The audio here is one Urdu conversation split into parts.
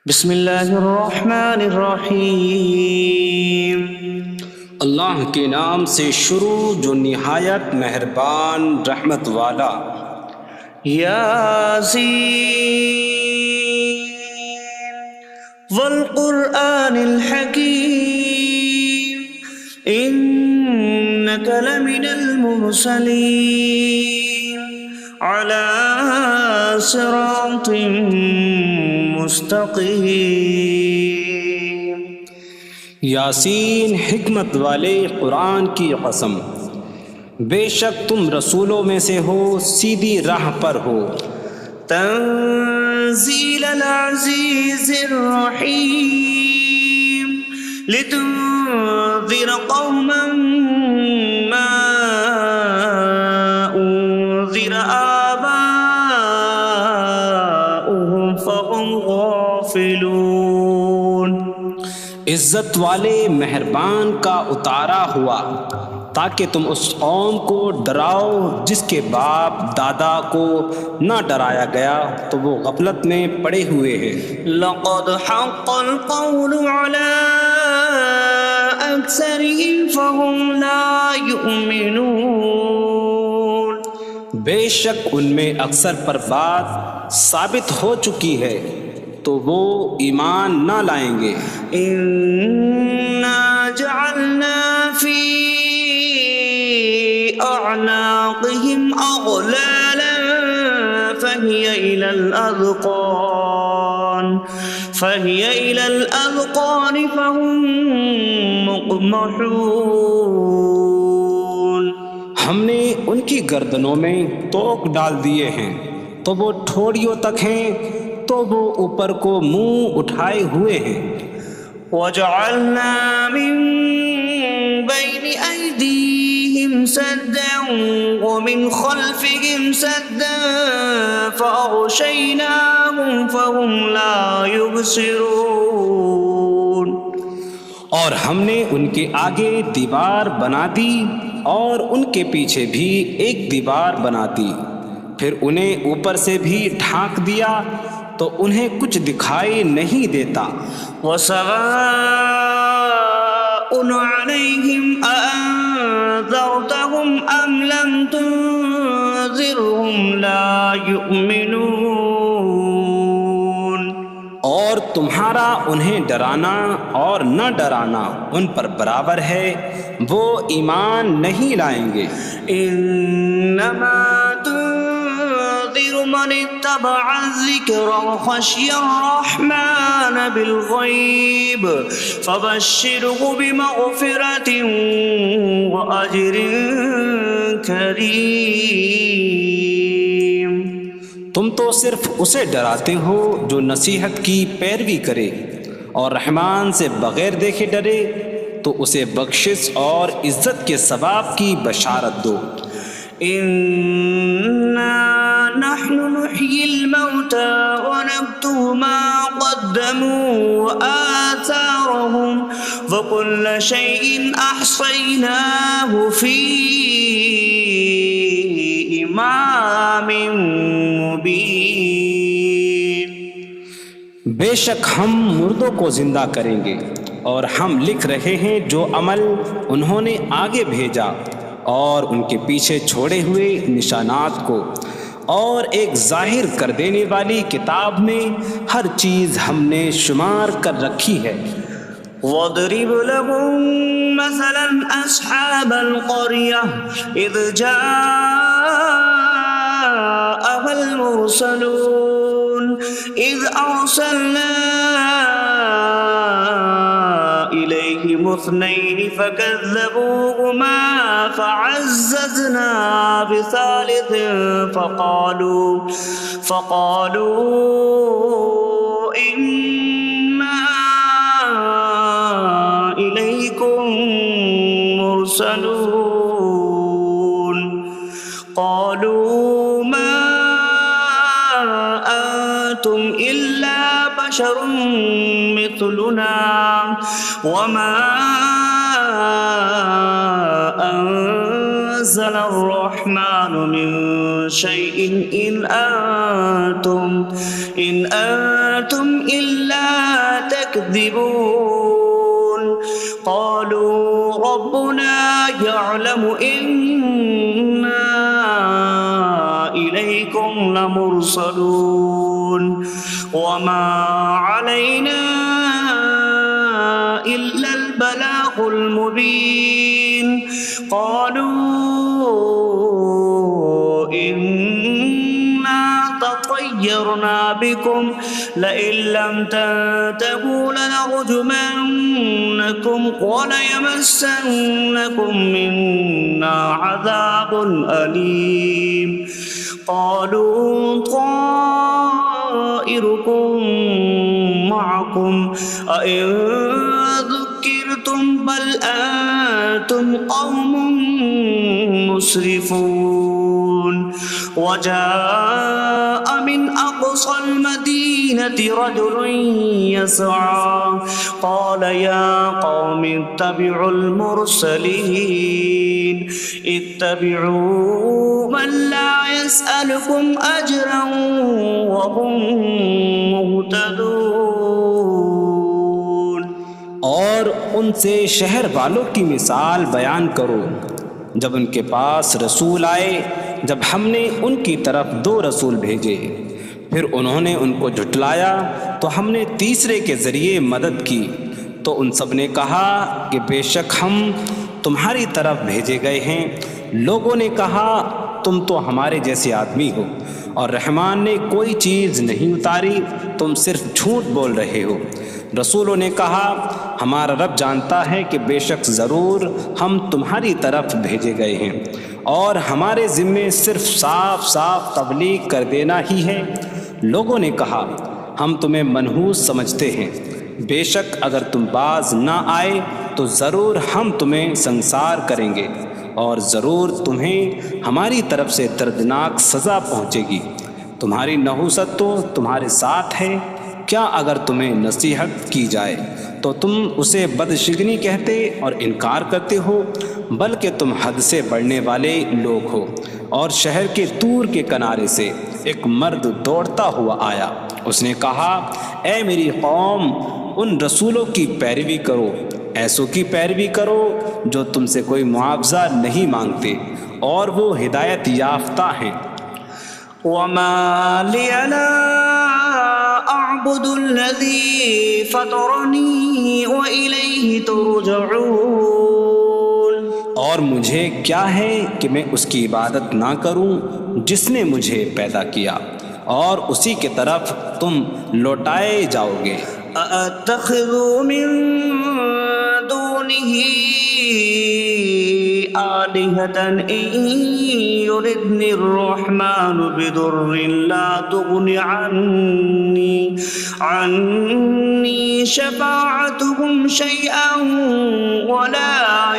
بسم اللہ الرحمن الرحیم۔ اللہ کے نام سے شروع جو نہایت مہربان رحمت والا۔ یاسین والقرآن الحکیم انک لمن المرسلین علی صراط مستقیم۔ یاسین حکمت والے قرآن کی قسم، بے شک تم رسولوں میں سے ہو، سیدھی راہ پر ہو۔ تنزیل العزیز الرحیم لتنذر قوما ما انذر آباؤهم فهم غافلون۔ عزت والے مہربان کا اتارا ہوا تاکہ تم اس قوم کو ڈراؤ جس کے باپ دادا کو نہ ڈرایا گیا تو وہ غفلت میں پڑے ہوئے ہیں۔ لقد حق القول على أكثرهم فهم لا يؤمنون۔ بے شک ان میں اکثر پر بات ثابت ہو چکی ہے تو وہ ایمان نہ لائیں گے۔ إنا جعلنا في أعناقهم أغلالا فهي إلى الأذقان فهم مقمحون۔ ہم نے ان کی گردنوں میں توق ڈال دیے ہیں تو وہ ٹھوڑیوں تک ہیں، تو وہ اوپر کو منہ اٹھائے ہوئے ہیں۔ وجعلنا من بين أيديهم سدا ومن خلفهم سدا فأغشيناهم فهم لا يبصرون۔ اور ہم نے ان کے آگے دیوار بنا دی اور ان کے پیچھے بھی ایک دیوار بنا دی، پھر انہیں اوپر سے بھی ڈھانک دیا تو انہیں کچھ دکھائی نہیں دیتا۔ وسواء عليهم أأنذرتهم أم لم تنذرهم لا يؤمنون۔ اور تمہارا انہیں ڈرانا اور نہ ڈرانا ان پر برابر ہے، وہ ایمان نہیں لائیں گے۔ انما تنذر من اتبع الذکر وخشی الرحمن بالغیب فبشره بمغفرة واجر کریم۔ تم تو صرف اسے ڈراتے ہو جو نصیحت کی پیروی کرے اور رحمان سے بغیر دیکھے ڈرے، تو اسے بخشش اور عزت کے ثواب کی بشارت دو۔ انا نحن نحيي الموتى ونكتب ما قدموا وآثارهم وكل شيء أحصيناه في إمام مبين۔ بے شک ہم مردوں کو زندہ کریں گے اور ہم لکھ رہے ہیں جو عمل انہوں نے آگے بھیجا اور ان کے پیچھے چھوڑے ہوئے نشانات کو، اور ایک ظاہر کر دینے والی کتاب میں ہر چیز ہم نے شمار کر رکھی ہے۔ وَاضْرِبْ لَهُم مَّثَلًا أَصْحَابَ الْقَرْيَةِ إِذْ جَاءَهَا الْمُرْسَلُونَ إِذْ أَرْسَلْنَا إِلَيْهِمُ اثْنَيْنِ فَكَذَّبُوهُمَا فَعَزَّزْنَا بِثَالِثٍ فَقَالُوا إِنَّا إِلَيْكُمْ مُرْسَلُونَ۔ قَالُوا مَا أَنتُمْ إِلَّا بَشَرٌ مِثْلُنَا وَمَا أَنتُمْ نزل الرحمن من شيء إن أنتم إلا تكذبون قالوا ربنا يعلم إنا إليكم لمرسلون وما علينا إلا البلاغ المبين قالوا إنا تطيرنا بكم لئن لم تنتهوا لنرجمنكم وليمسنكم منا عذاب أليم قالوا طائركم معكم أئن ذكرتم بل أنتم قوم مسرفون وجاء من أقصى المدينة رجل يسعى قال يا قوم اتبعوا المرسلين اتبعوا من لا يسألكم أجرا وهم مهتدون اور ان سے شہر والوں کی مثال بیان کرو جب ان کے پاس رسول آئے جب ہم نے ان کی طرف 2 رسول بھیجے پھر انہوں نے ان کو جھٹلایا تو ہم نے تیسرے کے ذریعے مدد کی تو ان سب نے کہا کہ بے شک ہم تمہاری طرف بھیجے گئے ہیں لوگوں نے کہا تم تو ہمارے جیسے آدمی ہو اور رحمان نے کوئی چیز نہیں اتاری تم صرف جھوٹ بول رہے ہو رسولوں نے کہا ہمارا رب جانتا ہے کہ بے شک ضرور ہم تمہاری طرف بھیجے گئے ہیں اور ہمارے ذمے صرف صاف صاف تبلیغ کر دینا ہی ہے لوگوں نے کہا ہم تمہیں منحوس سمجھتے ہیں بے شک اگر تم باز نہ آئے تو ضرور ہم تمہیں سنسار کریں گے اور ضرور تمہیں ہماری طرف سے دردناک سزا پہنچے گی تمہاری نحوست تو تمہارے ساتھ ہے کیا اگر تمہیں نصیحت کی جائے تو تم اسے بدشگنی کہتے اور انکار کرتے ہو بلکہ تم حد سے بڑھنے والے لوگ ہو اور شہر کے دور کے کنارے سے ایک مرد دوڑتا ہوا آیا اس نے کہا اے میری قوم ان رسولوں کی پیروی کرو ایسوں کی پیروی کرو جو تم سے کوئی معاوضہ نہیں مانگتے اور وہ ہدایت یافتہ ہیں وما لي لا أعبد الذي فطرني وإليه ترجعون اور مجھے کیا ہے کہ میں اس کی عبادت نہ کروں جس نے مجھے پیدا کیا اور اسی کی طرف تم لوٹائے جاؤ گے أأتخذ من دونه آلهة إن يردني الرحمن بضر لا تغن عني شفاعتهم شيئا ولا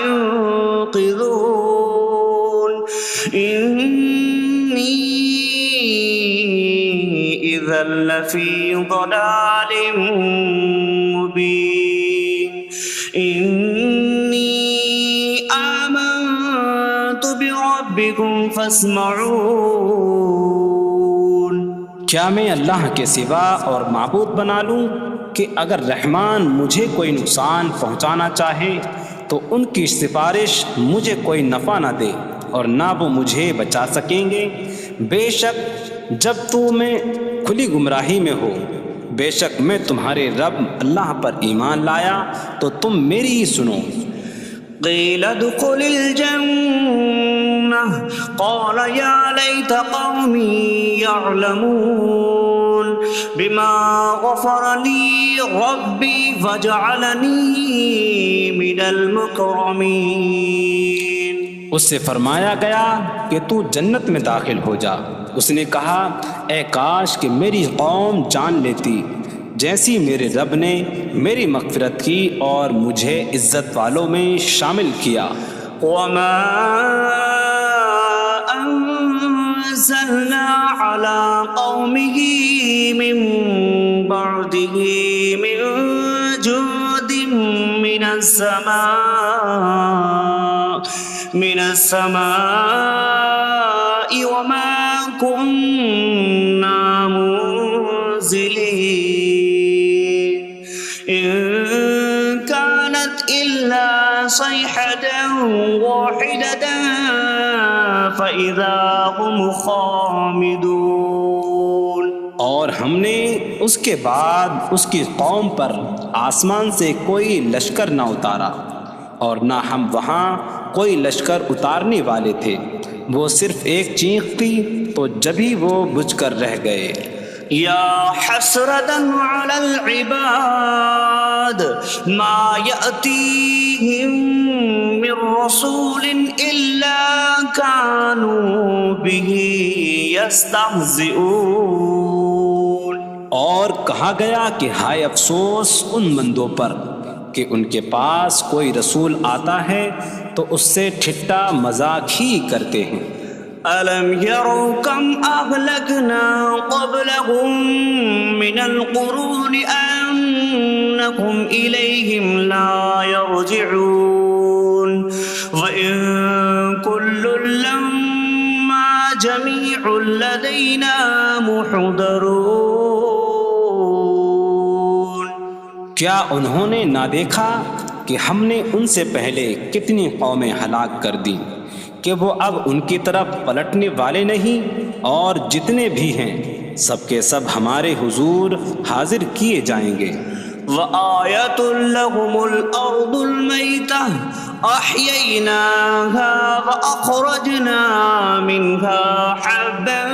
ينقذون إني إذا لفي ضلال مبين إني آمنت بربكم فاسمعون کیا میں اللہ کے سوا اور معبود بنا لوں کہ اگر رحمان مجھے کوئی نقصان پہنچانا چاہے تو ان کی سفارش مجھے کوئی نفع نہ دے اور نہ وہ مجھے بچا سکیں گے بے شک جب تو میں کھلی گمراہی میں ہو بے شک میں تمہارے رب اللہ پر ایمان لایا تو تم میری ہی سنو قيل ادخل الجنة قال يا ليت قومي يعلمون بما غفر لي ربي فجعلني من المكرمين اس سے فرمایا گیا کہ تو جنت میں داخل ہو جا اس نے کہا اے کاش کہ میری قوم جان لیتی جیسی میرے رب نے میری مغفرت کی اور مجھے عزت والوں میں شامل کیا وما أنزلنا على قومه من بعده من جود من السماء من السماء وما كنا منزلين إن كانت إلا صيحة واحدة فإذا هم خامدون. اور ہم نے اس کے بعد اس کی قوم پر آسمان سے کوئی لشکر نہ اتارا اور نہ ہم وہاں کوئی لشکر اتارنے والے تھے. وہ صرف ایک چیخ تھی تو جبھی وہ بجھ کر رہ گئے. یا حسرة على العباد ما يأتيهم من رسول إلا كانوا به يستهزئون. اور کہا گیا کہ ہائے افسوس ان بندوں پر کہ ان کے پاس کوئی رسول آتا ہے تو اس سے ٹھٹا مذاق ہی کرتے ہیں. أَلَمْ يَرَوْا كَمْ أَهْلَكْنَا قَبْلَهُمْ مِنَ الْقُرُونِ أَنَّكُمْ إِلَيْهِمْ لَا يَرْجِعُونَ وَإِن كُلٌّ لَّمَّا جَمِيعٌ لَّدَيْنَا مُحْضَرُونَ. کیا انہوں نے نہ دیکھا کہ ہم نے ان سے پہلے کتنی قومیں ہلاک کر دیں کہ وہ اب ان کی طرف پلٹنے والے نہیں، اور جتنے بھی ہیں سب کے سب ہمارے حضور حاضر کیے جائیں گے. وَآيَةٌ لَّهُمُ الْأَرْضُ الْمَيْتَةُ أَحْيَيْنَاهَا وَأَخْرَجْنَا مِنْهَا حَبًّا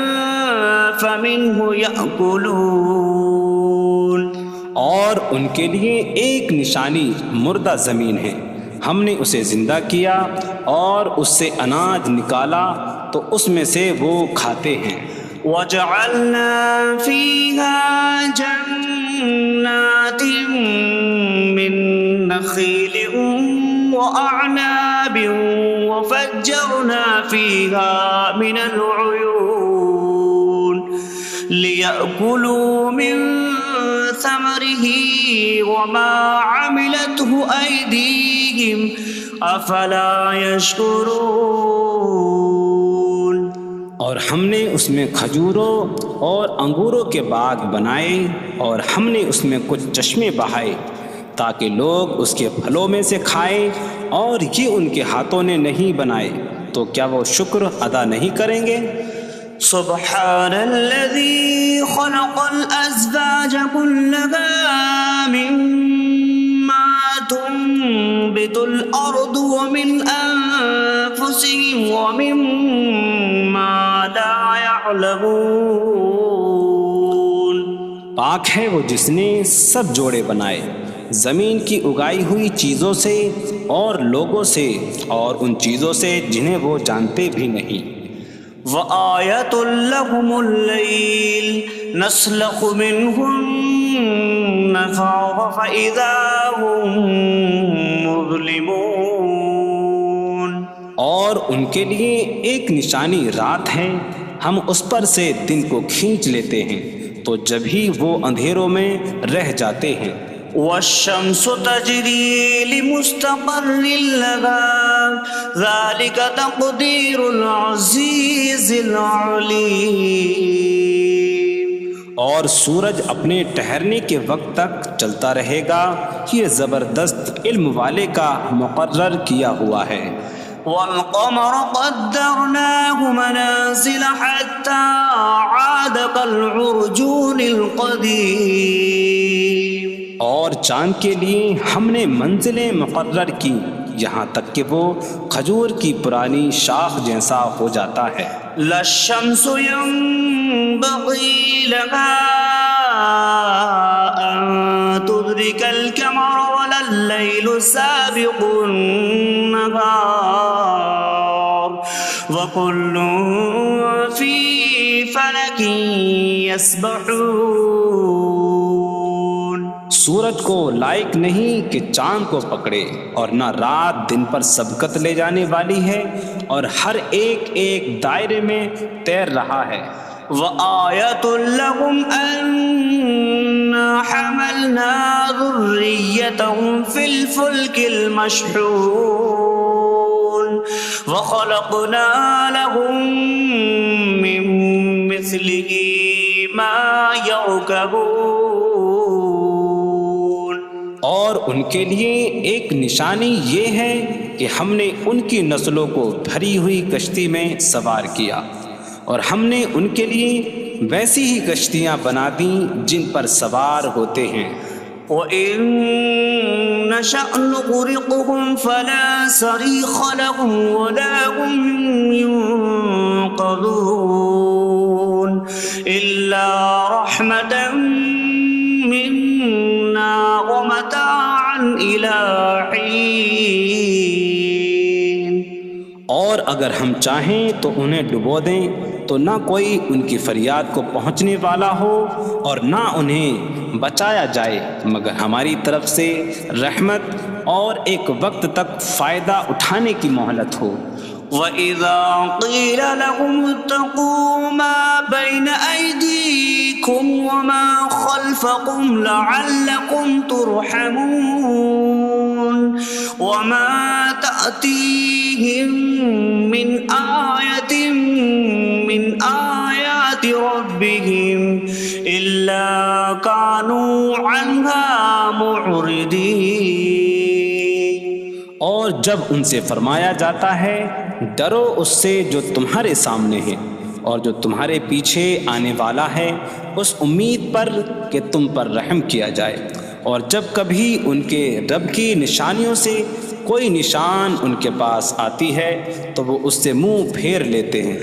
فَمِنْهُ يَأْكُلُونَ. اور ان کے لیے ایک نشانی مردہ زمین ہے، ہم نے اسے زندہ کیا اور اس سے اناج نکالا تو اس میں سے وہ کھاتے ہیں. وَجَعَلْنَا فِيهَا جَنَّاتٍ مِّن نَّخِيلٍ وَأَعْنَابٍ وَفَجَّرْنَا فِيهَا مِنَ الْعُيُونِ لِيَأْكُلُوا مِن ثَمَرِهِ وَمَا عَمِلَتْهُ أَيْدِيهِمْ أَفَلَا يَشْكُرُونَ. اور ہم نے اس میں کھجوروں اور انگوروں کے باغ بنائے اور ہم نے اس میں کچھ چشمے بہائے تاکہ لوگ اس کے پھلوں میں سے کھائیں، اور یہ ان کے ہاتھوں نے نہیں بنائے تو کیا وہ شکر ادا نہیں کریں گے؟ سبحان الذي خلق الأزواج كلها مما تنبت الأرض ومن أنفسهم ومما لا يعلمون. پاک ہے وہ جس نے سب جوڑے بنائے زمین کی اگائی ہوئی چیزوں سے اور لوگوں سے اور ان چیزوں سے جنہیں وہ جانتے بھی نہیں. وَآيَةٌ لَّهُمُ اللَّيْلُ نَسْلَخُ مِنْهُ النَّهَارَ فَإِذَا هُم مُظْلِمُونَ. اور ان کے لیے ایک نشانی رات ہے، ہم اس پر سے دن کو کھینچ لیتے ہیں تو جب ہی وہ اندھیروں میں رہ جاتے ہیں. وَالشَّمْسُ تَجْرِي لِمُسْتَقَرٍّ لَّهَا ذَلِكَ تَقْدِيرُ الْعَزِيزِ الْعَلِيمِ. اور سورج اپنے ٹھہرنے کے وقت تک چلتا رہے گا، یہ زبردست علم والے کا مقرر کیا ہوا ہے. وَالْقَمَرَ قَدَّرْنَاهُ مَنَازِلَ حَتَّى عَادَ كَالْعُرْجُونِ الْقَدِيمِ. اور چاند کے لیے ہم نے منزلیں مقرر کی یہاں تک کہ وہ کھجور کی پرانی شاخ جیسا ہو جاتا ہے. لا الشمس ينبغي لها أن تدرك القمر ولا الليل سابق النهار وكل في فلك يسبحون. سورج کو لائق نہیں کہ چاند کو پکڑے، اور نہ رات دن پر سبقت لے جانے والی ہے، اور ہر ایک ایک دائرے میں تیر رہا ہے. وَآيَةٌ لَّهُمْ أَنَّا حَمَلْنَا ذُرِّيَّتَهُمْ فِي الْفُلْكِ الْمَشْحُونِ وخلقنا لهم من مثله ما يركبون. اور ان کے لیے ایک نشانی یہ ہے کہ ہم نے ان کی نسلوں کو بھری ہوئی کشتی میں سوار کیا، اور ہم نے ان کے لیے ویسی ہی کشتیاں بنا دیں جن پر سوار ہوتے ہیں. وَإِن نَّشَأْ نُغْرِقْهُمْ فَلَا صَرِيخَ لَهُمْ وَلَا هُمْ يُنقَذُونَ إِلَّا رَحْمَةً مِّنَّا وَمَتَاعًا إِلَىٰ حِينٍ. اور اگر ہم چاہیں تو انہیں ڈبو دیں تو نہ کوئی ان کی فریاد کو پہنچنے والا ہو اور نہ انہیں بچایا جائے مگر ہماری طرف سے رحمت اور ایک وقت تک فائدہ اٹھانے کی مہلت ہو. وَإِذَا قِيلَ لَهُمُ اتَّقُوا مَا بَيْنَ أَيْدِيكُمْ وَمَا خَلْفَكُمْ لَعَلَّكُمْ تُرْحَمُونَ وَمَا تَأْتِيهِم مِّنْ آيَةٍ مِّنْ آيَاتِ رَبِّهِمْ إِلَّا كَانُوا عَنْهَا مُعْرِضِينَ. اور جب ان سے فرمایا جاتا ہے ڈرو اس سے جو تمہارے سامنے ہے اور جو تمہارے پیچھے آنے والا ہے، اس امید پر کہ تم پر رحم کیا جائے، اور جب کبھی ان کے رب کی نشانیوں سے کوئی نشان ان کے پاس آتی ہے تو وہ اس سے منہ پھیر لیتے ہیں.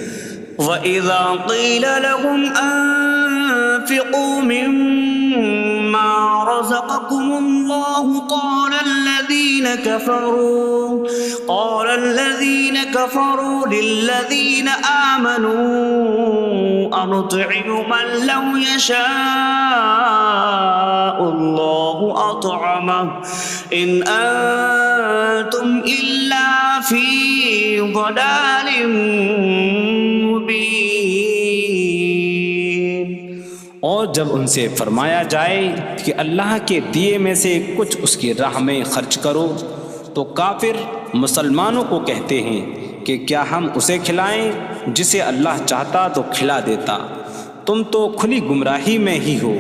وَإِذَا قِيلَ لَهُمْ أَنفِقُوا مِمَّا رَزَقَكُمُ اللَّهُ قَالَ الَّذِينَ كَفَرُوا لِلَّذِينَ آمَنُوا أَنُطْعِمُ مَن لَّوْ يَشَاءُ اللَّهُ أَطْعَمَهُ إِنْ أَنتُمْ إِلَّا فِي ضَلَالٍ مُّبِينٍ. اور جب ان سے فرمایا جائے کہ اللہ کے دیے میں سے کچھ اس کی راہ میں خرچ کرو تو کافر مسلمانوں کو کہتے ہیں کہ کیا ہم اسے کھلائیں جسے اللہ چاہتا تو کھلا دیتا، تم تو کھلی گمراہی میں ہی ہو.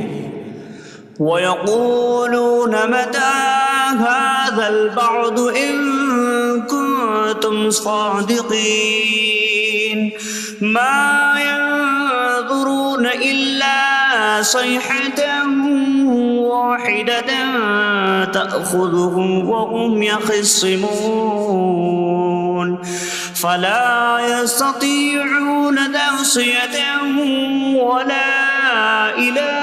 وَيَقُولُونَ مَتَىٰ هَٰذَا الْوَعْدُ إِن كُنتُمْ صَادِقِينَ مَا يَنظُرُونَ إِلَّا صَيْحَةً وَاحِدَةً تَأْخُذُهُمْ وَهُمْ يَخِصِّمُونَ فَلَا يَسْتَطِيعُونَ تَوْصِيَةً وَلَا إِلَىٰ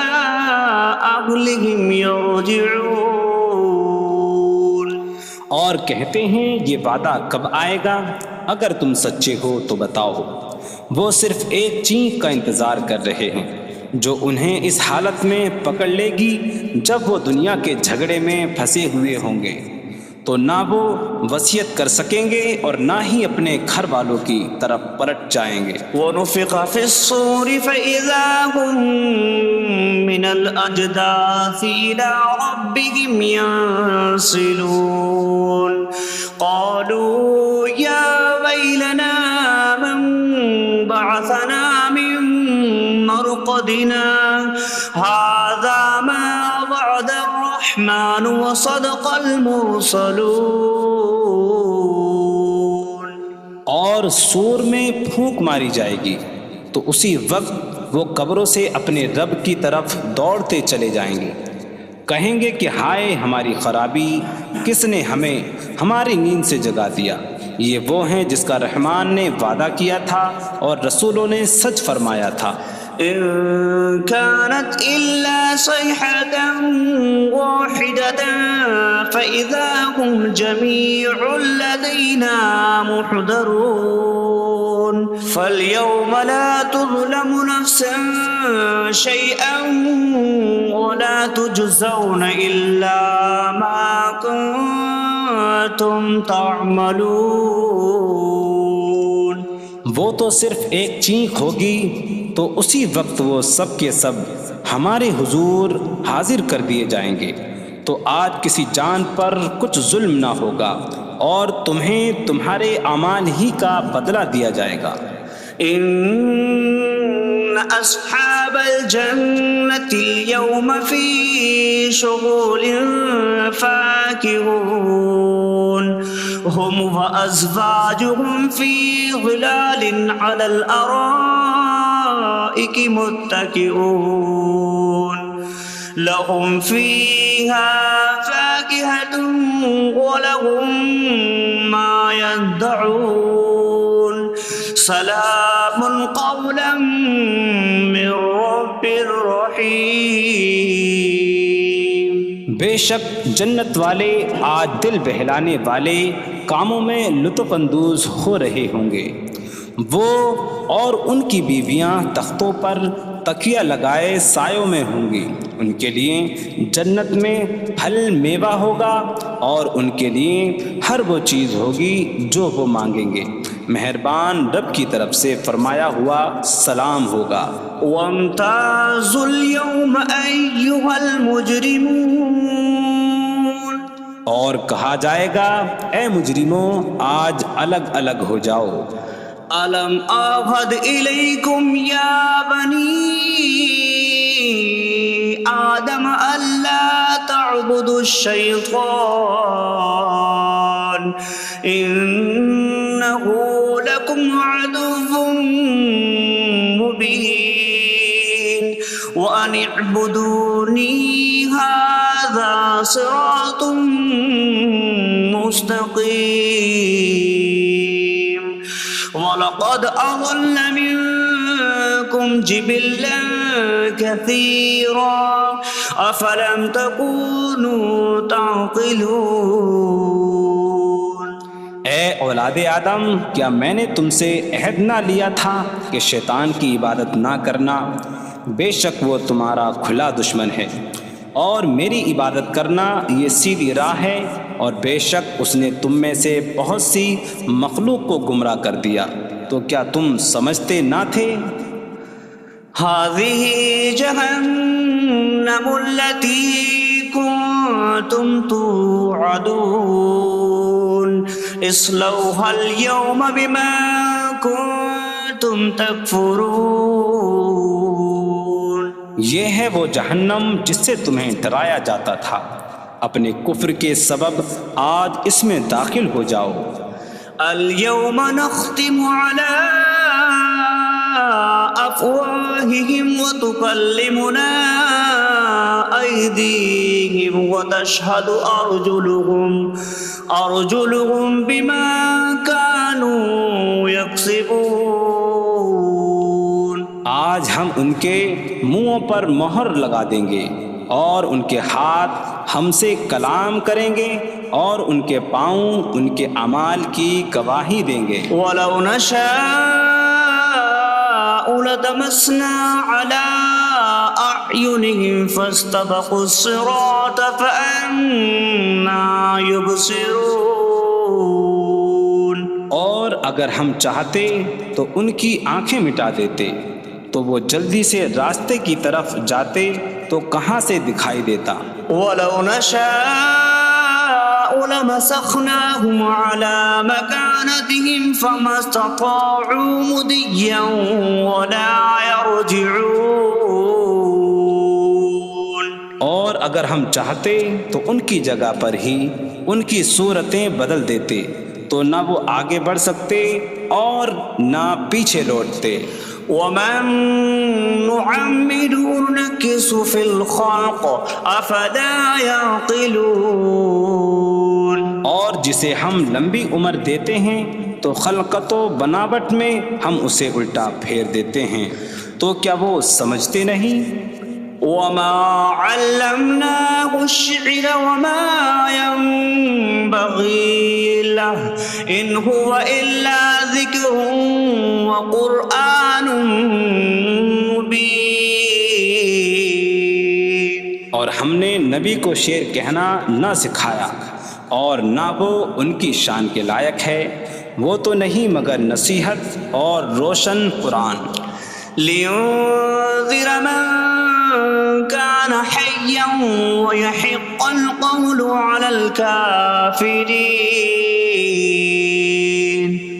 أَهْلِهِمْ يَرْجِعُونَ. اور کہتے ہیں یہ وعدہ کب آئے گا؟ اگر تم سچے ہو تو بتاؤ. وہ صرف ایک چینک کا انتظار کر رہے ہیں جو انہیں اس حالت میں پکڑ لے گی جب وہ دنیا کے جھگڑے میں پھنسے ہوئے ہوں گے، تو نہ وہ وصیت کر سکیں گے اور نہ ہی اپنے گھر والوں کی طرف پلٹ جائیں گے. وَنُفِخَ فِي الصُّورِ فَإِذَا هُم مِّنَ الْأَجْدَاثِ إِلَىٰ رَبِّهِمْ يَنسِلُونَ قَالُوا يَا وَيْلَنَا مَن بَعَثَنَا مِن مَّرْقَدِنَا هَٰذَا مَا وَعَدَ الرَّحْمَٰنُ وَصَدَقَ الْمُرْسَلُونَ. اور سور میں پھونک ماری جائے گی تو اسی وقت وہ قبروں سے اپنے رب کی طرف دوڑتے چلے جائیں گے، کہیں گے کہ ہائے ہماری خرابی، کس نے ہمیں ہماری نیند سے جگا دیا. یہ وہ ہیں جس کا رحمان نے وعدہ کیا تھا اور رسولوں نے سچ فرمایا تھا. إن كانت إلا صيحة واحدة فإذا هم جميع لدينا محضرون فاليوم لا تظلم نفس شيئا ولا تجزون إلا ما كنتم تعملون. وہ تو صرف ایک چینک ہوگی تو اسی وقت وہ سب کے سب ہمارے حضور حاضر کر دیے جائیں گے، تو آج کسی جان پر کچھ ظلم نہ ہوگا اور تمہیں تمہارے اعمال ہی کا بدلہ دیا جائے گا۔ إن أصحاب الجنة اليوم في شغل فاكهون هم وأزواجهم في ظلال على الأرائك متكئون لهم فيها فاكهة ولهم ما يدعون سلام قولا من رب رحیم۔ بے شک جنت والے آج دل بہلانے والے کاموں میں لطف اندوز ہو رہے ہوں گے۔ وہ اور ان کی بیویاں تختوں پر تکیہ لگائے سایوں میں ہوں گی۔ ان کے لیے جنت میں پھل میوہ ہوگا اور ان کے لیے ہر وہ چیز ہوگی جو وہ مانگیں گے۔ مہربان رب کی طرف سے فرمایا ہوا سلام ہوگا۔ وامتازوا اليوم أيها المجرمون، اور کہا جائے گا اے مجرموں آج الگ الگ ہو جاؤ۔ ألم أعهد إليكم يا بني آدم ألا تعبدوا الشيطان إنه لكم عدو مبين وأن اعبدوني هذا صراط مستقيم وَلَقَدْ أَضَلَّ مِنكُمْ جِبِلًّا كَثِيرًا أَفَلَمْ تَكُونُوا تَعْقِلُونَ۔ اے اولاد آدم، کیا میں نے تم سے عہد نہ لیا تھا کہ شیطان کی عبادت نہ کرنا؟ بے شک وہ تمہارا کھلا دشمن ہے، اور میری عبادت کرنا یہ سیدھی راہ ہے، اور بے شک اس نے تم میں سے بہت سی مخلوق کو گمراہ کر دیا، تو کیا تم سمجھتے نہ تھے؟ هذه جهنم التي كنتم توعدون اصلوها اليوم بما كنتم تكفرون۔ یہ ہے وہ جہنم جس سے تمہیں ڈرایا جاتا تھا، اپنے کفر کے سبب آج اس میں داخل ہو جاؤ۔ اليوم نختم على أفواههم وتكلمنا أيديهم وتشهد أرجلهم بما كانوا يكسبون۔ آج ہم ان کے منہوں پر مہر لگا دیں گے، اور ان کے ہاتھ ہم سے کلام کریں گے، اور ان کے پاؤں ان کے اعمال کی گواہی دیں گے۔ وَلَوْ نَشَاءُ لَطَمَسْنَا عَلَىٰ أَعْيُنِهِمْ فَاسْتَبَقُوا الصِّرَاطَ فَأَنَّىٰ يُبْصِرُونَ۔ اور اگر ہم چاہتے تو ان کی آنکھیں مٹا دیتے، تو وہ جلدی سے راستے کی طرف جاتے تو کہاں سے دکھائی دیتا۔ وَلَوْ نَشَاءُ لَمَسَخْنَاهُمْ عَلَىٰ مَكَانَتِهِمْ فَمَا اسْتَطَاعُوا مُضِيًّا وَلَا يَرْجِعُونَ۔ اور اگر ہم چاہتے تو ان کی جگہ پر ہی ان کی صورتیں بدل دیتے، تو نہ وہ آگے بڑھ سکتے اور نہ پیچھے لوٹتے۔ وَمَن نُعَمِّرْهُ نُنَكِّسْهُ فِي الْخَلْقِ أَفَلَا يَعْقِلُونَ۔ اور جسے ہم لمبی عمر دیتے ہیں تو خلقت و بناوٹ میں ہم اسے الٹا پھیر دیتے ہیں، تو کیا وہ سمجھتے نہیں؟ وَمَا عَلَّمْنَاهُ الشِّعْرَ وَمَا يَنبَغِي لَهُ إِنْ هُوَ إِلَّا ذِكْرٌ وَقُرْآنٌ مُبِينٌ۔ اور ہم نے نبی کو شعر کہنا نہ سکھایا، اور نہ وہ ان کی شان کے لائق ہے، وہ تو نہیں مگر نصیحت اور روشن قرآن۔ لِيُنذِرَ مَن كَانَ حَيًّا حيا ويحق القول على الكافرين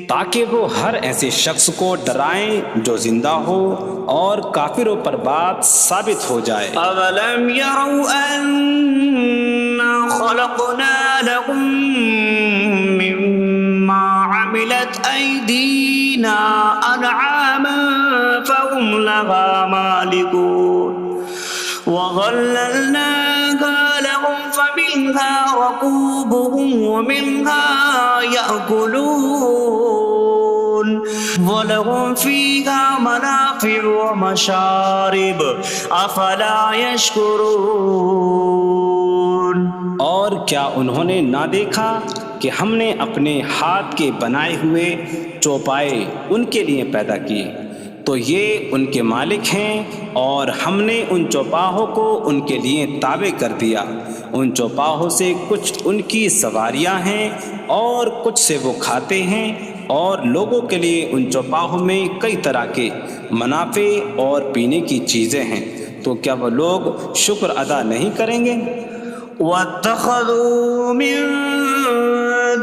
تاکہ وہ ہر ایسے شخص کو ڈرائیں جو زندہ ہو اور کافروں پر بات ثابت ہو جائے۔ أولم يروا أنا خلقنا لهم مما عملت أيدينا أنعاما فهم لها مالكون وظللناها لهم فمنها ركوبهم ومنها يأكلون وَلَهُمْ فِيهَا مَنَافِعُ وَمَشَارِبُ أَفَلَا يَشْكُرُونَ۔ اور کیا انہوں نے نہ دیکھا کہ ہم نے اپنے ہاتھ کے بنائے ہوئے چوپائے ان کے لیے پیدا کیے، تو یہ ان کے مالک ہیں، اور ہم نے ان چوپاہوں کو ان کے لیے تابع کر دیا۔ ان چوپاہوں سے کچھ ان کی سواریاں ہیں اور کچھ سے وہ کھاتے ہیں، اور لوگوں کے لیے ان چوپاہوں میں کئی طرح کے منافع اور پینے کی چیزیں ہیں، تو کیا وہ لوگ شکر ادا نہیں کریں گے؟ وَاتَّخَذُوا مِن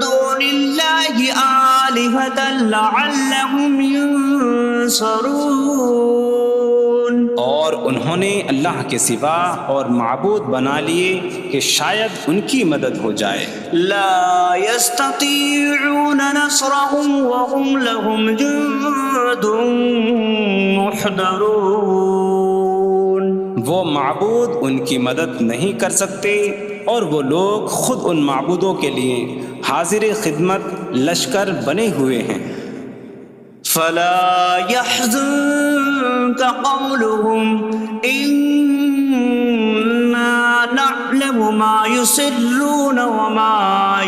دُونِ اللَّهِ آلِهَةً لَعَلَّهُمْ يُنصَرُونَ۔ اور انہوں نے اللہ کے سوا اور معبود بنا لیے کہ شاید ان کی مدد ہو جائے۔ لا يستطيعون نصرهم وهم لهم جند محضرون۔ وہ معبود ان کی مدد نہیں کر سکتے، اور وہ لوگ خود ان معبودوں کے لیے حاضر خدمت لشکر بنے ہوئے ہیں۔ فلا يحزنك قولهم إنا نعلم ما يسرون وما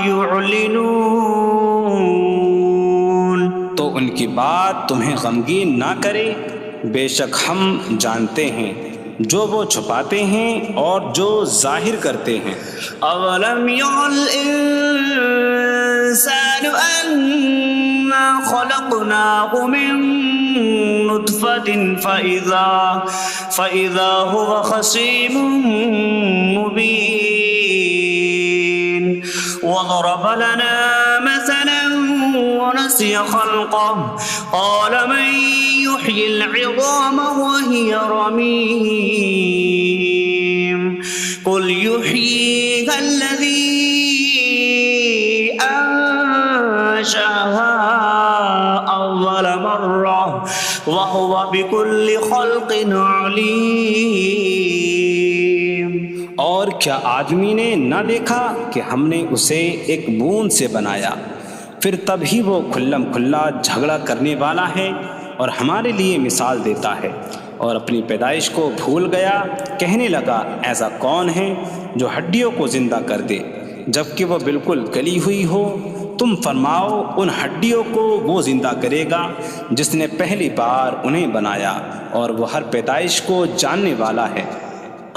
يعلنون۔ تو ان کی بات تمہیں غمگین نہ کرے، بے شک ہم جانتے ہیں جو وہ چھپاتے ہیں اور جو ظاہر کرتے ہیں۔ اولم ير الانسان انا خلقناه من نطفة فإذا هو خصيم مبين وضرب لنا مثلا ونسي خلقه قال من يحيي العظام وهي رميم قل يحييها الذي أنشأها أول مرة وهو بكل خلق عليم۔ اور کیا آدمی نے نہ دیکھا کہ ہم نے اسے ایک بوند سے بنایا، پھر تب ہی وہ کھلم کھلا جھگڑا کرنے والا ہے اور ہمارے لیے مثال دیتا ہے، اور اپنی پیدائش کو بھول گیا، کہنے لگا ایسا کون ہے جو ہڈیوں کو زندہ کر دے جبکہ وہ بالکل گلی ہوئی ہو؟ تم فرماؤ ان ہڈیوں کو وہ زندہ کرے گا جس نے پہلی بار انہیں بنایا، اور وہ ہر پیدائش کو جاننے والا ہے۔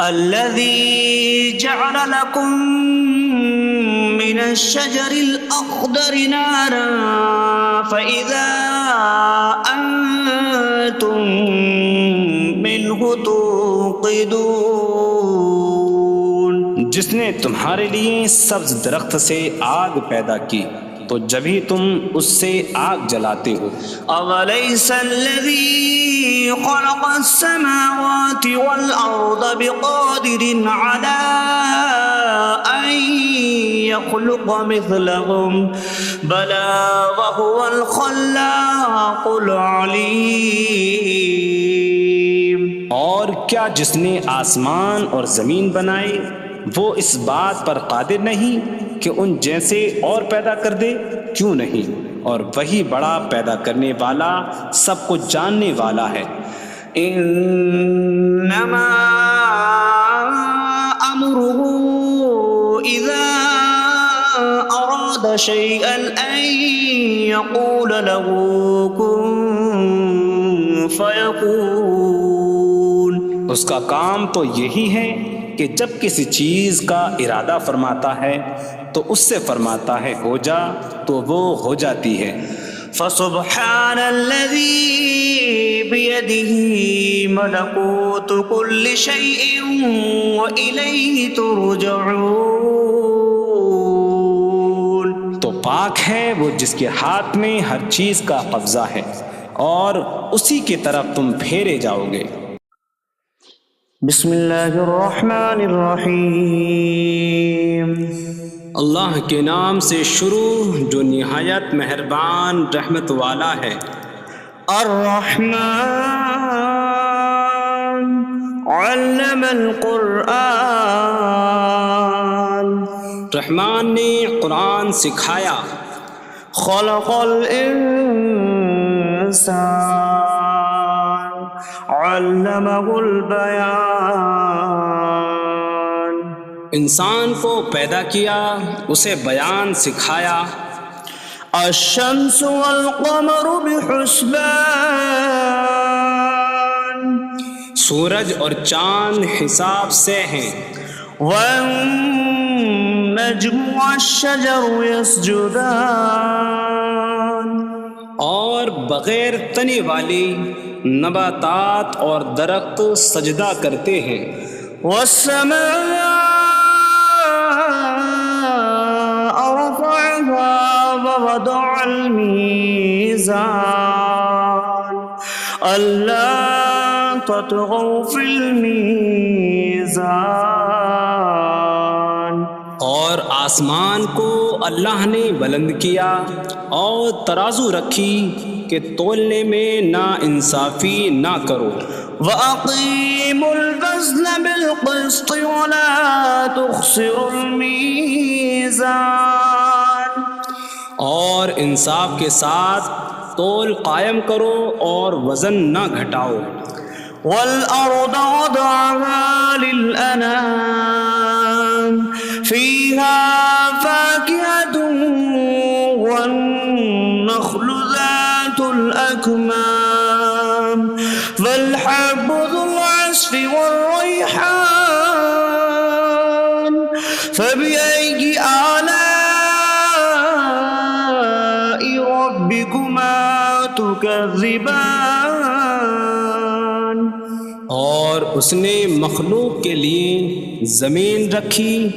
الذي جعل لكم من الشجر الأخضر نارا فإذا أنتم منه توقدون۔ جس نے تمہارے لیے سبز درخت سے آگ پیدا کی تو جبھی تم اس سے آگ جلاتے ہو۔ أَوَلَيْسَ الَّذِي خَلَقَ السَّمَاوَاتِ وَالْأَرْضَ بِقَادِرٍ عَلَىٰ أَن يَخْلُقَ مِثْلَهُم بَلَىٰ وَهُوَ الْخَلَّاقُ الْعَلِيمُ۔ اور کیا جس نے آسمان اور زمین بنائے وہ اس بات پر قادر نہیں کہ ان جیسے اور پیدا کر دے؟ کیوں نہیں، اور وہی بڑا پیدا کرنے والا سب کچھ جاننے والا ہے۔ انما امره اذا اراد شيئا ان يقول له كن فيكون۔ اس کا کام تو یہی ہے کہ جب کسی چیز کا ارادہ فرماتا ہے تو اس سے فرماتا ہے ہو جا، تو وہ ہو جاتی ہے۔ فسبحان الذي بيده ملكوت كل شيء وإليه ترجعون. تو پاک ہے وہ جس کے ہاتھ میں ہر چیز کا قبضہ ہے اور اسی کی طرف تم پھیرے جاؤ گے. بسم اللہ الرحمن الرحیم. اللہ کے نام سے شروع جو نہایت مہربان رحمت والا ہے. الرحمن علم القرآن. رحمان نے قرآن سکھایا. خلق الانسان علمہ البیان. انسان کو پیدا کیا اسے بیان سکھایا. الشمس والقمر بحسبان. سورج اور چاند حساب سے ہیں. والنجم والشجر يسجدان. اور بغیر تنے والی نباتات اور درخت سجدہ کرتے ہیں. والسماء رفعها ووضع الميزان ألا تطغوا في الميزان. اور آسمان کو اللہ نے بلند کیا اور ترازو رکھی کہ تولنے میں نا انصافی نہ کرو. وَأَقِيمُوا الْوَزْنَ بِالْقِسْطِ وَلَا تُخْسِرُوا الْمِيزَانَ. اور انصاف کے ساتھ تول قائم کرو اور وزن نہ گھٹاؤ. وَالْأَرْضَ وَضَعَهَا لِلْأَنَامِ فِيهَا فَاكِهَةٌ وَالنَّخْلُ ذَاتُ الْأَكْمَامِ وَالْحَبُّ ذُو الْعَصْفِ وَالرَّيْحَانُ فَبِأَيِّ آلَاءِ رَبِّكُمَا تُكَذِّبَانِ. اور اس نے مخلوق کے لیے زمین رکھی،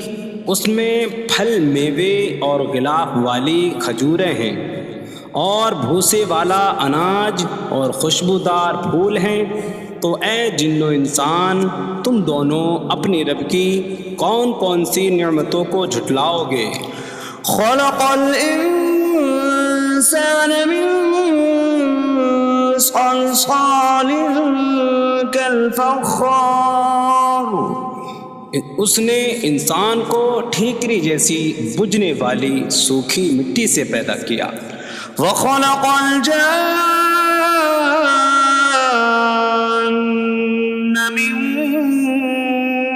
اس میں پھل میوے اور غلاف والی کھجوریں ہیں اور بھوسے والا اناج اور خوشبودار پھول ہیں. تو اے جن و انسان تم دونوں اپنی رب کی کون کون سی نعمتوں کو جھٹلاؤ گے. خلق الانسان من صلصال کالفخار. اس نے انسان کو ٹھیکری جیسی بجھنے والی سوکھی مٹی سے پیدا کیا. وخلق الجان من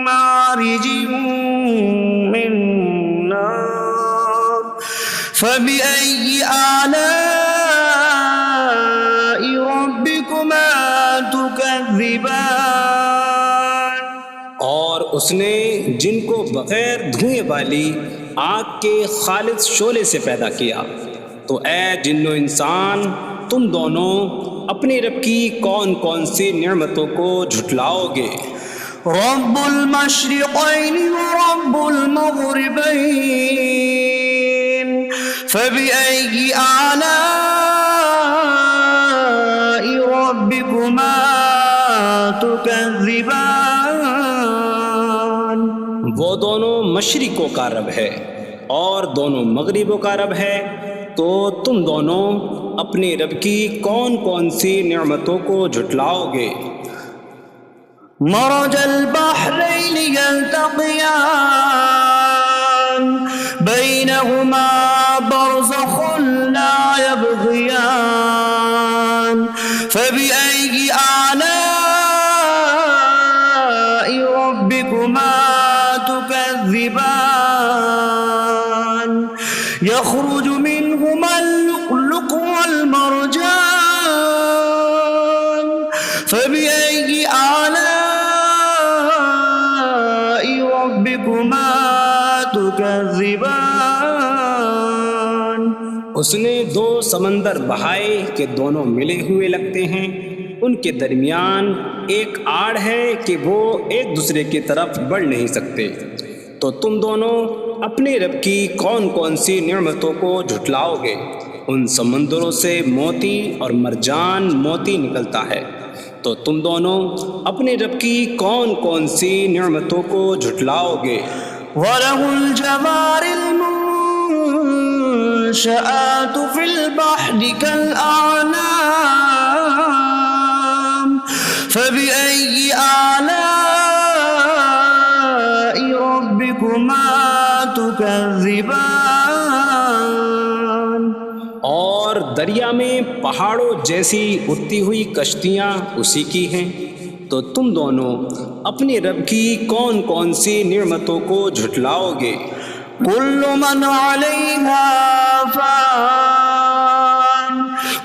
مارج من نار فبأي آلاء ربكما تكذبان. اور اس نے جن کو بغیر دھوئیں والی آگ کے خالص شعلے سے پیدا کیا. تو اے جن و انسان تم دونوں اپنی رب کی کون کون سی نعمتوں کو جھٹلاؤ گے. رب المشرقین ورب المغربین فبأي آلاء ربكما تكذبان. وہ دونوں مشرقوں کا رب ہے اور دونوں مغربوں کا رب ہے. تو تم دونوں اپنی رب کی کون کون سی نعمتوں کو جھٹلاؤ گے. مرج البحرین یلتقیان بینہما برزخ لا یبغیان فبأي آلاء ربكما تكذبان. يخرج منهما اللؤلؤ والمرجان فبأي آلاء ربكما تكذبان. اس نے دو سمندر بہائے کہ دونوں ملے ہوئے لگتے ہیں ان کے درمیان ایک آڑ ہے کہ وہ ایک دوسرے کی طرف بڑھ نہیں سکتے۔ تو تم دونوں اپنے رب کی کون کون سی نعمتوں کو جھٹلاؤ گے؟ ان سمندروں سے موتی اور مرجان موتی نکلتا ہے۔ تو تم دونوں اپنے رب کی کون کون سی نعمتوں کو جھٹلاؤ گے؟ وَلَهُ الْجَوَارِ الْمُنشَآتُ فِي الْبَحْرِ كَالْأَعْلَامِ فَبِأَيِّ آلَاءِ رَبِّكُمَا تُكَذِّبَانِ۔ اور دریا میں پہاڑوں جیسی اڑتی ہوئی کشتیاں اسی کی ہیں۔ تو تم دونوں اپنے رب کی کون کون سی نعمتوں کو جھٹلاؤ گے؟ كل من عليها فان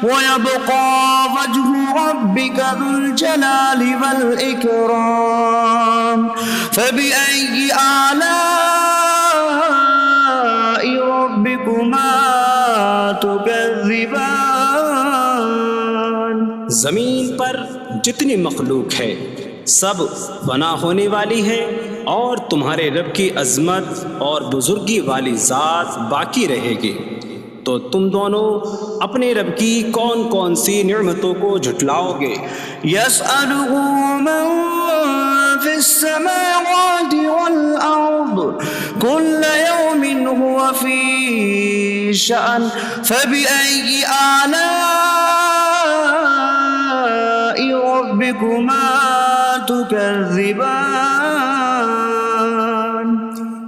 ويبقى وجه ربك ذو الجلال والإكرام فبأي آلاء ربكما تكذبان۔ زمین پر جتنی مخلوق ہے سب فنا ہونے والی ہے، اور تمہارے رب کی عظمت اور بزرگی والی ذات باقی رہے گی۔ تو تم دونوں اپنے رب کی کون کون سی نعمتوں کو جھٹلاؤ گے؟ يسأله من في السماوات والأرض كل يوم هو في شأن فبأي آلاء ربكما تكذبان۔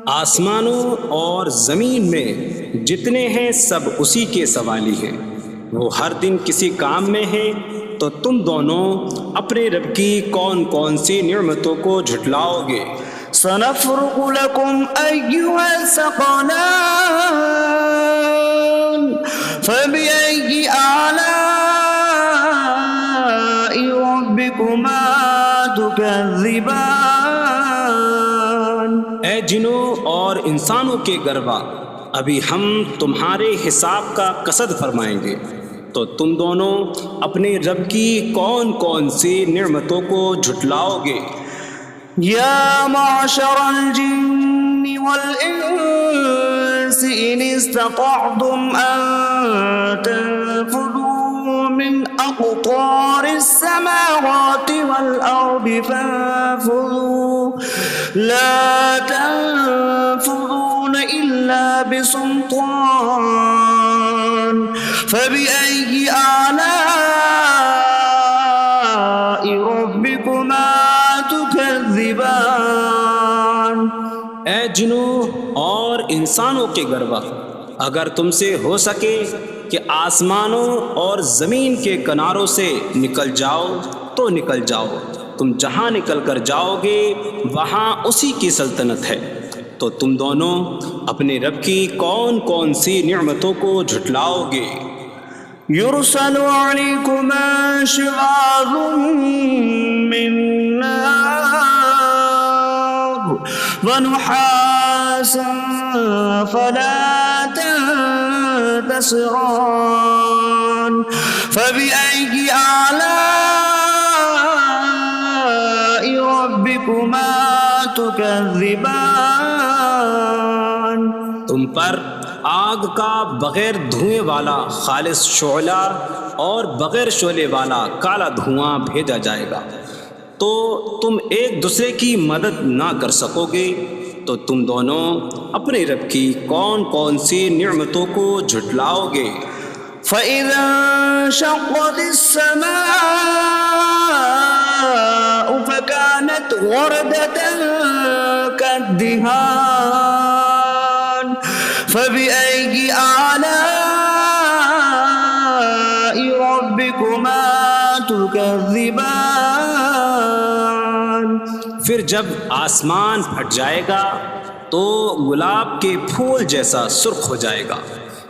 آسمانوں اور زمین میں جتنے ہیں سب اسی کے سوالی ہیں، وہ ہر دن کسی کام میں ہیں۔ تو تم دونوں اپنے رب کی کون کون سی نعمتوں کو جھٹلاؤ گے؟ سنفرغ لكم أيها الثقلان فبأي آلاء ربكما تكذبان۔ اے جنوں اور انسانوں کے گروہ، ابھی ہم تمہارے حساب کا قصد فرمائیں گے۔ تو تم دونوں اپنے رب کی کون کون سی نعمتوں کو جھٹلاؤ گے؟ يا معشر الجن والإنس إن استطعتم أن تنفذوا من أقطار السماوات والأرض فانفذوا لا تنفذون إلا بسلطان فبأي آلاء ربكما تكذبان۔ اے جنوں اور انسانوں کے گروہ، اگر تم سے ہو سکے کہ آسمانوں اور زمین کے کناروں سے نکل جاؤ تو نکل جاؤ، تم جہاں نکل کر جاؤ گے وہاں اسی کی سلطنت ہے۔ تو تم دونوں اپنے رب کی کون کون سی نعمتوں کو جھٹلاؤ گے؟ يرسل عليكما شواظ من نار ونحاس فلا تنتصران فبأي آلاء ربكما تكذبان۔ تم پر آگ کا بغیر دھوئیں والا خالص شعلہ اور بغیر شعلے والا کالا دھواں بھیجا جائے گا، تو تم ایک دوسرے کی مدد نہ کر سکو گے۔ تو تم دونوں اپنے رب کی کون کون سی نعمتوں کو جھٹلاؤ گے؟ فَإِذَا انشَقَّتِ السَّمَاءُ فَكَانَتْ وَرْدَةً كَالدِّهَانِ فَبِأَيِّ آلَاءِ رَبِّكُمَا تُكَذِّبَانِ۔ پھر جب آسمان پھٹ جائے گا تو گلاب کے پھول جیسا سرخ ہو جائے گا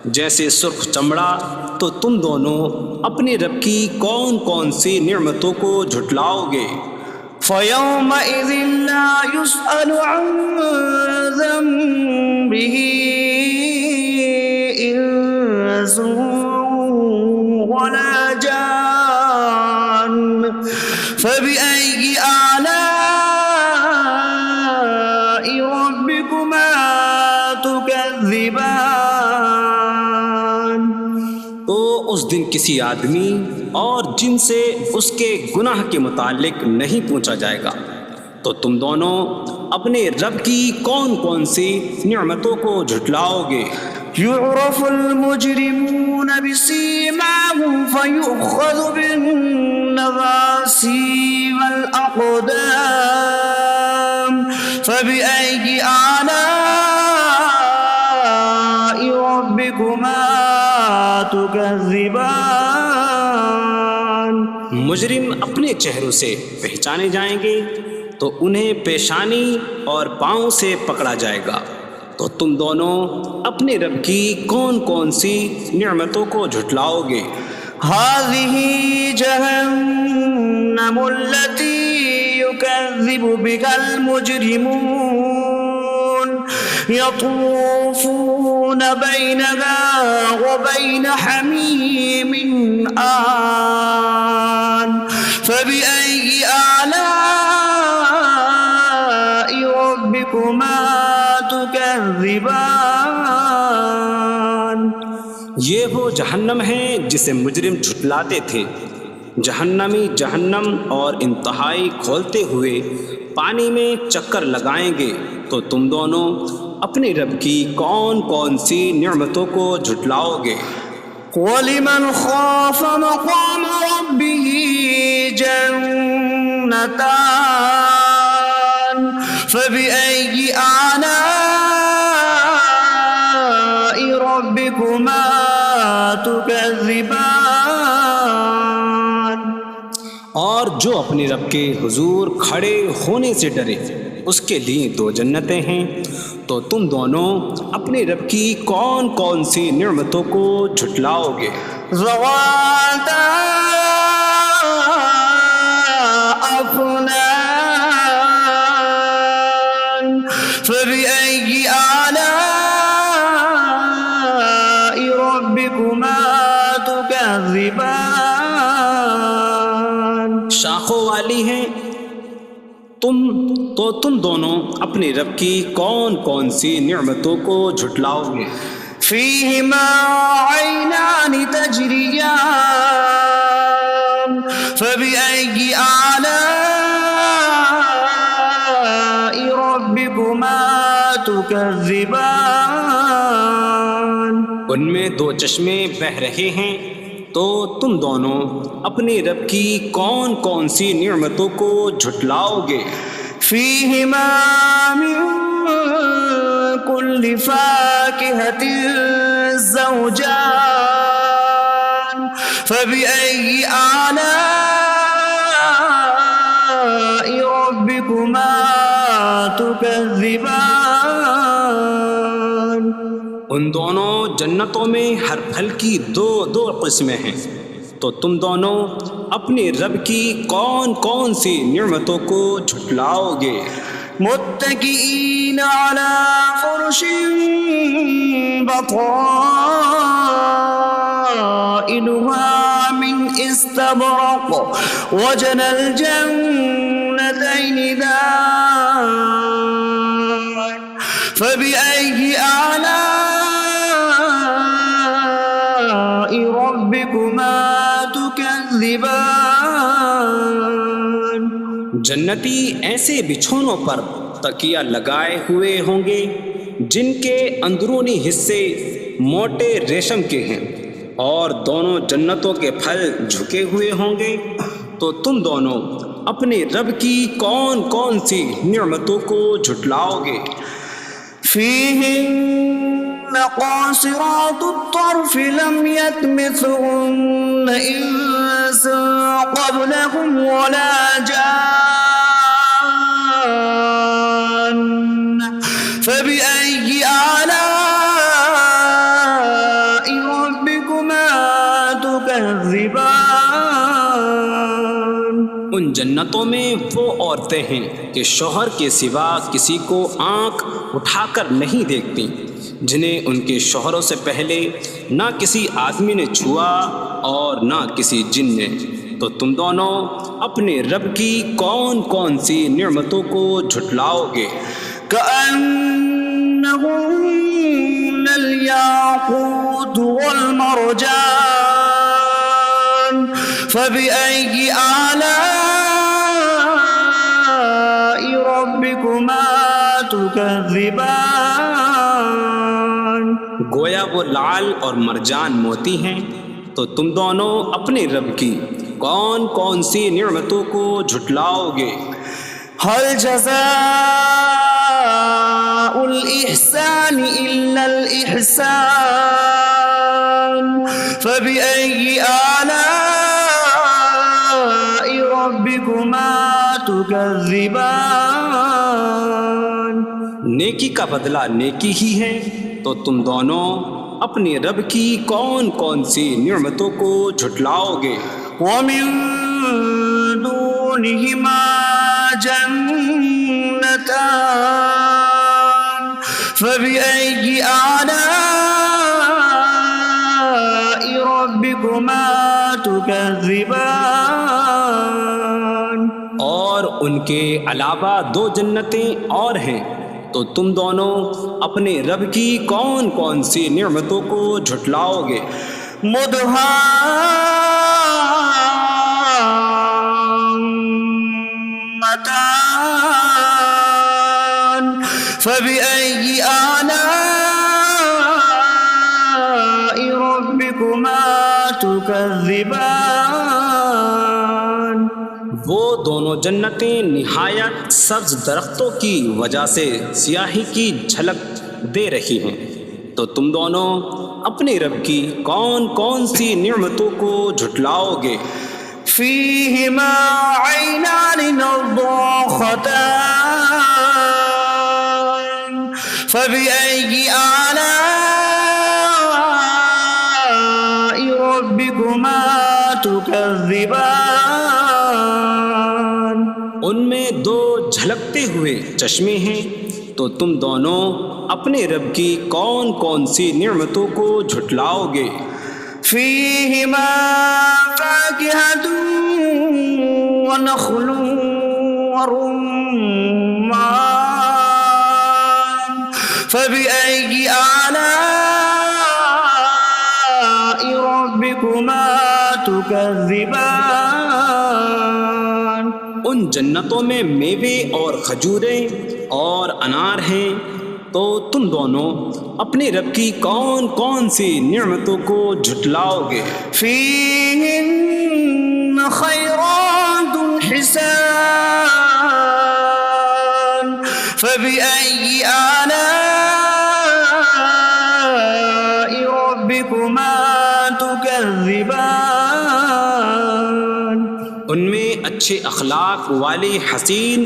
جیسے سرخ چمڑا۔ تو تم دونوں اپنے رب کی کون کون سی نعمتوں کو جھٹلاؤ گے؟ فَيَوْمَئِذٍ لَا يُسْأَلُ عَنْ ذَنبِهِ إِنسٌ وَلَا جَانٌّ تكذبان تو اس دن کسی آدمی اور جن سے اس کے گناہ کے متعلق نہیں پوچھا جائے گا، تو تم دونوں اپنے رب کی کون کون سی نعمتوں کو جھٹلاؤ گے؟ يعرف المجرمون بسيماهم فيؤخذ بالنواصي والأقدام فبأي آلاء ربكما تكذبان مجرم اپنے چہروں سے پہچانے جائیں گے تو انہیں پیشانی اور پاؤں سے پکڑا جائے گا۔ تو تم دونوں اپنے رب کی کون کون سی نعمتوں کو جھٹلاؤ گے؟ هذه جهنم التي يكذب بها المجرمون يطوفون بينها وبين حميم آن فبأي آلاء ربكما تكذبان یہ وہ جہنم ہے جسے مجرم جھٹلاتے تھے۔ جہنمی جہنم اور انتہائی کھولتے ہوئے پانی میں چکر لگائیں گے، تو تم دونوں اپنے رب کی کون کون سی نعمتوں کو جھٹلاؤ گے؟ وَلِمَنْ خَافَ مَقَامَ رَبِّهِ جَنَّتَانِ فَبِأَيِّ آلَاءِ رَبِّكُمَا تُكَذِّبَانِ اور جو اپنے رب کے حضور کھڑے ہونے سے ڈرے، اس کے لیے دو جنتیں ہیں، تو تم دونوں اپنے رب کی کون کون سی نعمتوں کو جھٹلاؤ گے؟ ذواتا أفنان فبأي آلاء ربكما تكذبان شاخوں والی ہیں تم دونوں اپنے رب کی کون کون سی نعمتوں کو جھٹلاؤ گے؟ فيهما عينان تجريان فبأي آلاء ربكما تكذبان ان میں دو چشمے بہہ رہے ہیں، تو تم دونوں اپنے رب کی کون کون سی نعمتوں کو جھٹلاؤ گے؟ فيهما من كل فاكهة زوجان فبأي آلاء ربكما تكذبان ان دونوں جنتوں میں ہر پھل کی دو قسمیں ہیں، تو تم دونوں اپنے رب کی کون کون سی نعمتوں کو جھٹلاؤ گے؟ متكئين على فرش بطائنها من استبرق وجنى الجنتين دان فبأي آلاء ربكما تكذبان جنتی ایسے بچھونوں پر تکیہ لگائے ہوئے ہوں گے جن کے اندرونی حصے موٹے ریشم کے ہیں، اور دونوں جنتوں کے پھل جھکے ہوئے ہوں گے، تو تم دونوں اپنے رب کی کون کون سی نعمتوں کو جھٹلاؤ گے؟ فيهن قاصرات الطرف لم يطمثهن إنس قبلهم ولا جان فبأي آلاء ربكما تكذبان ان جنتوں میں وہ عورتیں ہیں کہ شوہر کے سوا کسی کو آنکھ اٹھا کر نہیں دیکھتی، جنہیں ان کے شوہروں سے پہلے نہ کسی آدمی نے چھوا اور نہ کسی جن نے، تو تم دونوں اپنے رب کی کون کون سی نعمتوں کو جھٹلاؤ گے؟ كأنهن ومرجان فبأي آلاء ربكما تكذبان گویا وہ لعل اور مرجان موتی ہیں، تو تم دونوں اپنے رب کی کون کون سی نعمتوں کو جھٹلاؤ گے؟ هل جزاء الإحسان إلا الإحسان فبأي آلاء ربكما تكذبان نیکی کا بدلہ نیکی ہی ہے، تو تم دونوں اپنے رب کی کون کون سی نعمتوں کو جھٹلاؤ گے؟ ومن دونهما جنتان فبأي آلاء ربكما تكذبان اور ان کے علاوہ دو جنتیں اور ہیں، تو تم دونوں اپنے رب کی کون کون سی نعمتوں کو جھٹلاؤ گے؟ مدهامتان فبأي آلاء ربكما تكذبان وہ دونوں جنتیں نہایت سبز درختوں کی وجہ سے سیاہی کی جھلک دے رہی ہیں، تو تم دونوں اپنے رب کی کون کون سی نعمتوں کو جھٹلاؤ گے؟ فيهما عينان نضاختان فبأي آلاء ربكما تكذبان ان میں دو جھلکتے ہوئے چشمے ہیں، تو تم دونوں اپنے رب کی کون کون سی نعمتوں کو جھٹلاؤ گے؟ فيهما فاكهة ونخل ورمان فبأي آلاء ربكما تكذبان ان جنتوں میں میوے اور کھجوریں اور انار ہیں، تو تم دونوں اپنے رب کی کون کون سی نعمتوں کو جھٹلاؤ گے؟ فيهن خيرات حسان فبأي آلاء ربكما تكذبان ان میں اچھے اخلاق والی حسین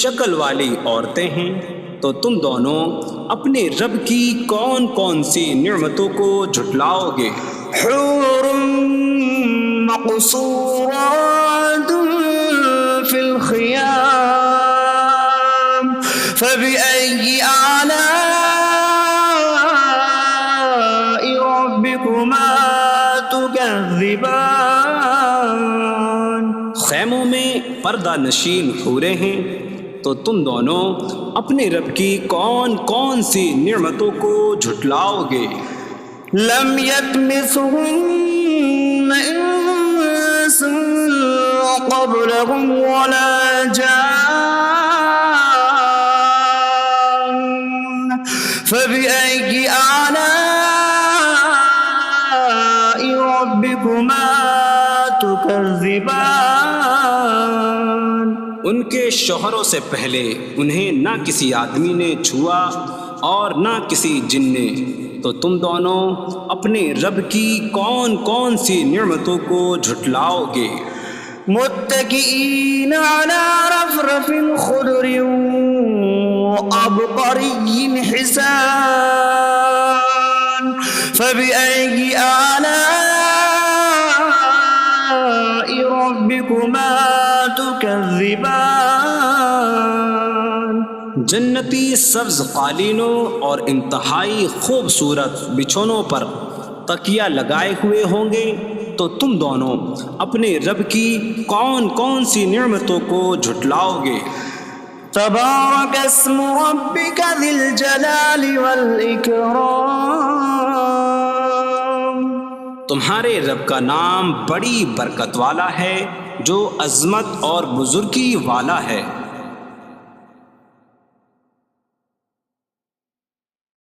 شکل والی عورتیں ہیں، تو تم دونوں اپنے رب کی کون کون سی نعمتوں کو جھٹلاؤ گے؟ حور مقصورات في الخيام فبأي آلاء ربكما تكذبان خیموں میں پردہ نشین حوریں ہیں، تو تم دونوں اپنے رب کی کون کون سی نعمتوں کو جھٹلاؤ گے؟ لم يطمثهن انس قبلهم ولا جان فبأي آلاء ربكما تكذبان ان کے شوہروں سے پہلے انہیں نہ کسی آدمی نے چھوا اور نہ کسی جن نے، تو تم دونوں اپنے رب کی کون کون سی نعمتوں کو جھٹلاؤ گے؟ متكئين على رفرف خضر وعبقري حسان فبأي آلاء ربكما تكذبان جنتی سبز قالینوں اور انتہائی خوبصورت بچھونوں پر تکیہ لگائے ہوئے ہوں گے، تو تم دونوں اپنے رب کی کون کون سی نعمتوں کو جھٹلاؤ گے؟ تبارك اسم ربك ذي الجلال والإكرام تمہارے رب کا نام بڑی برکت والا ہے جو عظمت اور بزرگی والا ہے۔